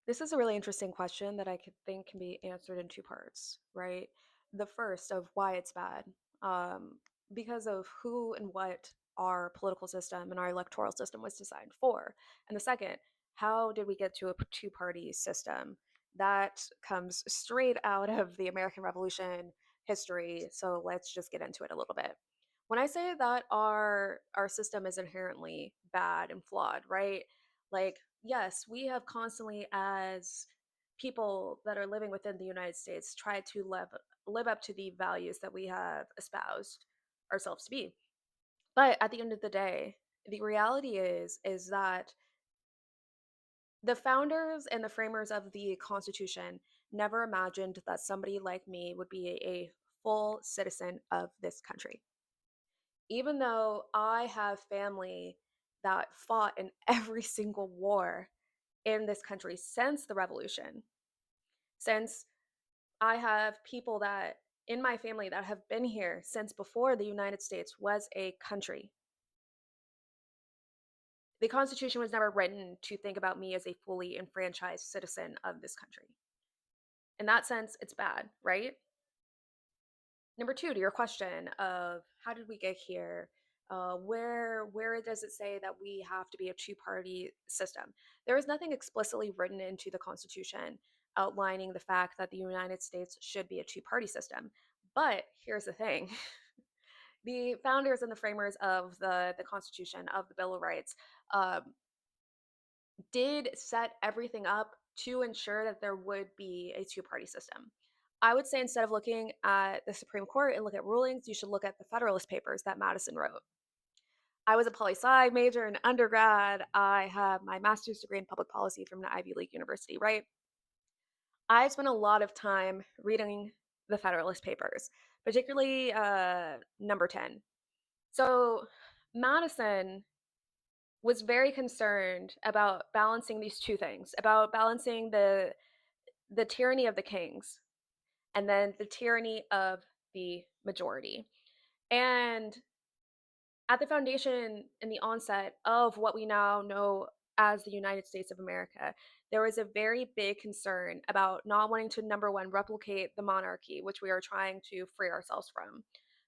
This is a really interesting question that I could think can be answered in two parts, right? The first of why it's bad, um, because of who and what our political system and our electoral system was designed for. And the second, how did we get to a two-party system? That comes straight out of the American Revolution history. So let's just get into it a little bit. When I say that our system is inherently bad and flawed, right? Like, yes, we have constantly, as people that are living within the United States, tried to live up to the values that we have espoused ourselves to be. But at the end of the day, the reality is that the founders and the framers of the Constitution never imagined that somebody like me would be a full citizen of this country. Even though I have family that fought in every single war in this country since the revolution, since I have people that in my family that have been here since before the United States was a country. The Constitution was never written to think about me as a fully enfranchised citizen of this country. In that sense, it's bad, right? Number two, to your question of how did we get here? Where does it say that we have to be a two-party system? There is nothing explicitly written into the Constitution outlining the fact that the United States should be a two-party system. But here's the thing. The founders and the framers of the Constitution, of the Bill of Rights, um, did set everything up to ensure that there would be a two-party system. I would say instead of looking at the Supreme Court and look at rulings, you should look at the Federalist Papers that Madison wrote. I was a poli sci major in undergrad. I have my master's degree in public policy from an Ivy League university, right? I spent a lot of time reading the Federalist Papers, particularly number 10. So Madison was very concerned about balancing these two things, about balancing the tyranny of the kings and then the tyranny of the majority. And at the foundation in the onset of what we now know as the United States of America, there was a very big concern about not wanting to, number one, replicate the monarchy, which we are trying to free ourselves from.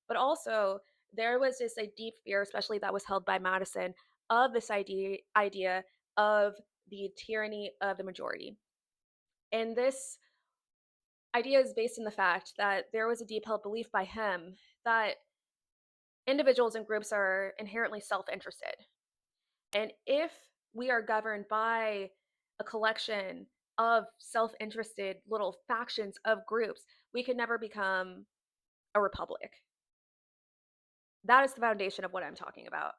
But also, there was just a deep fear, especially that was held by Madison, of this idea of the tyranny of the majority. And this idea is based in the fact that there was a deep held belief by him that individuals and groups are inherently self interested. And if we are governed by a collection of self interested little factions of groups, we can never become a republic. That is the foundation of what I'm talking about.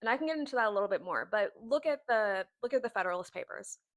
And I can get into that a little bit more, but look at the Federalist Papers.